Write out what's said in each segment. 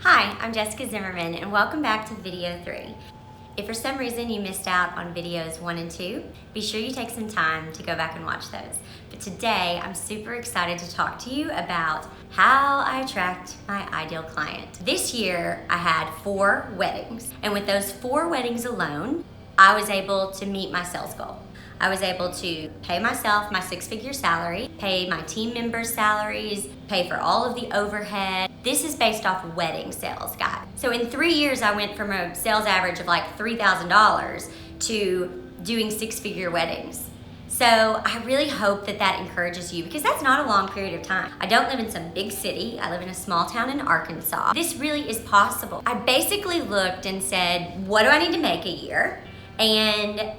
Hi, I'm Jessica Zimmerman and welcome back to video 3. If for some reason you missed out on videos 1 and 2, be sure you take some time to go back and watch those. But today, I'm super excited to talk to you about how I attract my ideal client. This year, I had 4 weddings, and with those 4 weddings alone, I was able to meet my sales goal. I was able to pay myself my 6-figure salary, pay my team members' salaries, pay for all of the overhead. This is based off wedding sales, guys. So in 3 years, I went from a sales average of like $3,000 to doing 6-figure weddings. So I really hope that that encourages you, because that's not a long period of time. I don't live in some big city. I live in a small town in Arkansas. This really is possible. I basically looked and said, what do I need to make a year? And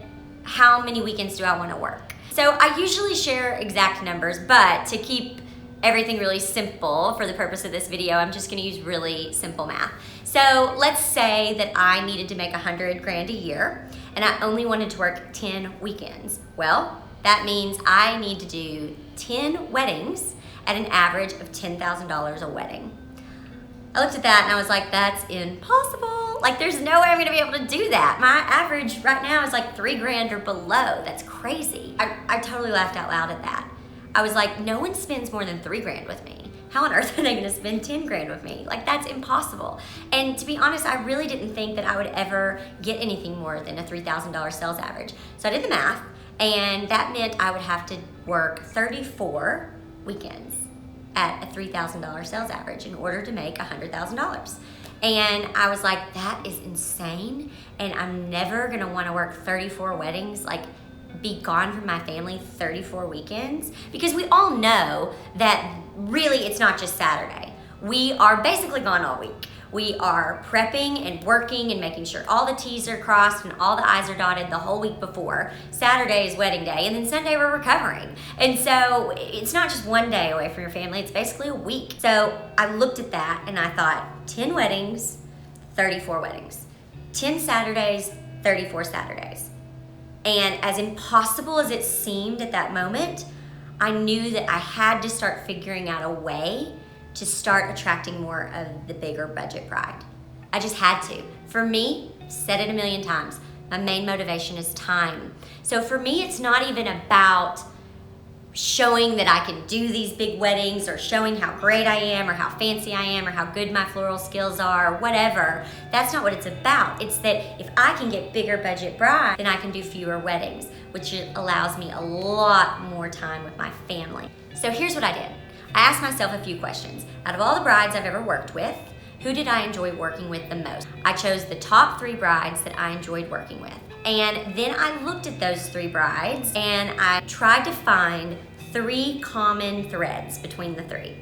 how many weekends do I want to work? So I usually share exact numbers, but to keep everything really simple for the purpose of this video, I'm just going to use really simple math. So let's say that I needed to make 100 grand a year and I only wanted to work 10 weekends. Well, that means I need to do 10 weddings at an average of $10,000 a wedding. I looked at that and I was like, that's impossible. Like, there's no way I'm gonna be able to do that. My average right now is like 3 grand or below. That's crazy. I totally laughed out loud at that. I was like, no one spends more than 3 grand with me. How on earth are they gonna spend 10 grand with me? Like, that's impossible. And to be honest, I really didn't think that I would ever get anything more than a $3,000 sales average. So I did the math, and that meant I would have to work 34 weekends at a $3,000 sales average in order to make $100,000. And I was like, that is insane, and I'm never gonna wanna work 34 weddings, like be gone from my family 34 weekends, because we all know that really it's not just Saturday. We are basically gone all week. We are prepping and working and making sure all the T's are crossed and all the I's are dotted the whole week before. Saturday is wedding day, and then Sunday we're recovering. And so it's not just one day away from your family, it's basically a week. So I looked at that and I thought, 10 weddings, 34 weddings. 10 Saturdays, 34 Saturdays. And as impossible as it seemed at that moment, I knew that I had to start figuring out a way to start attracting more of the bigger budget bride. I just had to. For me, said it a million times, my main motivation is time. So for me, it's not even about showing that I can do these big weddings or showing how great I am or how fancy I am or how good my floral skills are or whatever. That's not what it's about. It's that if I can get bigger budget brides, then I can do fewer weddings, which allows me a lot more time with my family. So here's what I did. I asked myself a few questions. Out of all the brides I've ever worked with, who did I enjoy working with the most? I chose the top 3 brides that I enjoyed working with. And then I looked at those 3 brides and I tried to find 3 common threads between the 3.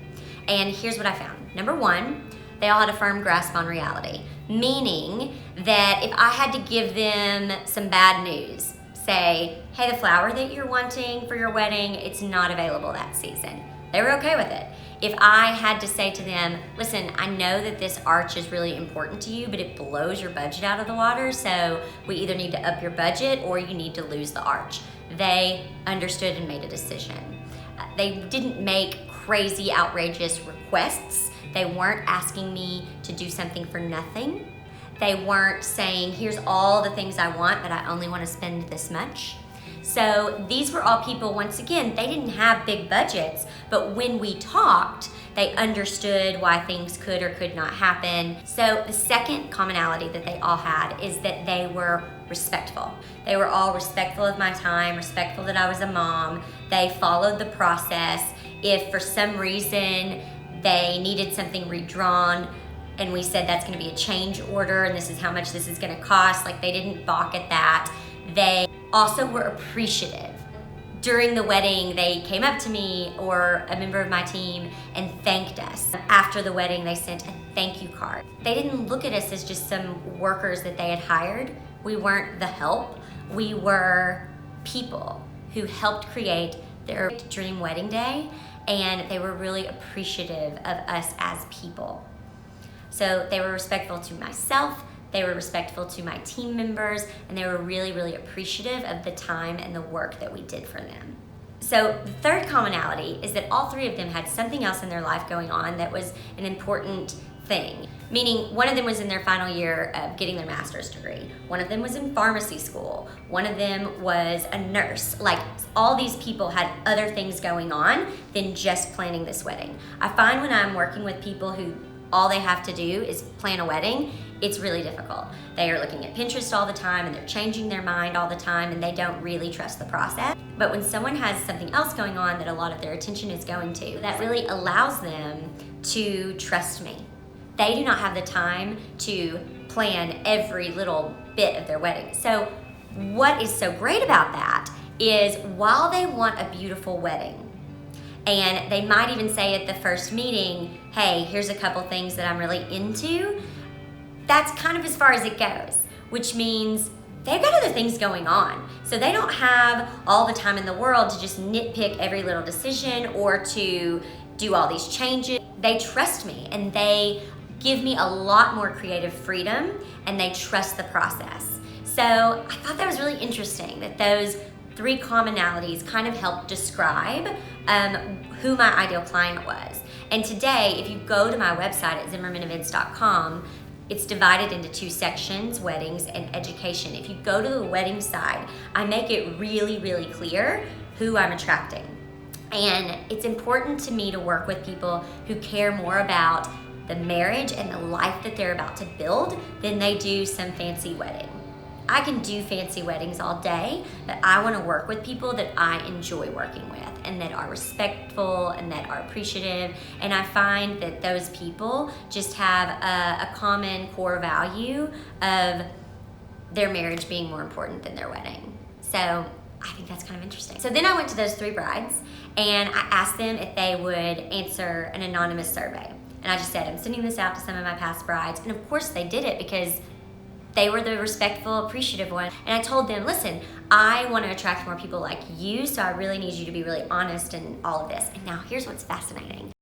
And here's what I found. Number 1, they all had a firm grasp on reality, meaning that if I had to give them some bad news, say, hey, the flower that you're wanting for your wedding, it's not available that season. They were okay with it. If I had to say to them, listen, I know that this arch is really important to you, but it blows your budget out of the water, so we either need to up your budget or you need to lose the arch. They understood and made a decision. They didn't make crazy, outrageous requests. They weren't asking me to do something for nothing. They weren't saying, here's all the things I want, but I only want to spend this much. So these were all people, once again, they didn't have big budgets, but when we talked, they understood why things could or could not happen. So the second commonality that they all had is that they were respectful. They were all respectful of my time, respectful that I was a mom. They followed the process. If for some reason they needed something redrawn, and we said that's gonna be a change order and this is how much this is gonna cost, like, they didn't balk at that. They also were appreciative. During the wedding, they came up to me or a member of my team and thanked us. After the wedding, they sent a thank you card. They didn't look at us as just some workers that they had hired. We weren't the help. We were people who helped create their dream wedding day, and they were really appreciative of us as people. So they were respectful to myself, they were respectful to my team members, and they were really, really appreciative of the time and the work that we did for them. So the third commonality is that all 3 of them had something else in their life going on that was an important thing. Meaning one of them was in their final year of getting their master's degree. One of them was in pharmacy school. One of them was a nurse. Like, all these people had other things going on than just planning this wedding. I find when I'm working with people who all they have to do is plan a wedding, it's really difficult. They are looking at Pinterest all the time and they're changing their mind all the time and they don't really trust the process. But when someone has something else going on that a lot of their attention is going to, that really allows them to trust me. They do not have the time to plan every little bit of their wedding. So what is so great about that is while they want a beautiful wedding, and they might even say at the first meeting, hey, here's a couple things that I'm really into, that's kind of as far as it goes, which means they've got other things going on. So they don't have all the time in the world to just nitpick every little decision or to do all these changes. They trust me and they give me a lot more creative freedom and they trust the process. So I thought that was really interesting that those 3 commonalities kind of help describe who my ideal client was. And today, if you go to my website at zimmermanevents.com, it's divided into 2 sections, weddings and education. If you go to the wedding side, I make it really, really clear who I'm attracting. And it's important to me to work with people who care more about the marriage and the life that they're about to build than they do some fancy wedding. I can do fancy weddings all day, but I want to work with people that I enjoy working with and that are respectful and that are appreciative. And I find that those people just have a common core value of their marriage being more important than their wedding. So I think that's kind of interesting. So then I went to those 3 brides and I asked them if they would answer an anonymous survey. And I just said, I'm sending this out to some of my past brides. And of course they did it because they were the respectful, appreciative one. And I told them, listen, I want to attract more people like you, so I really need you to be really honest in all of this. And now here's what's fascinating.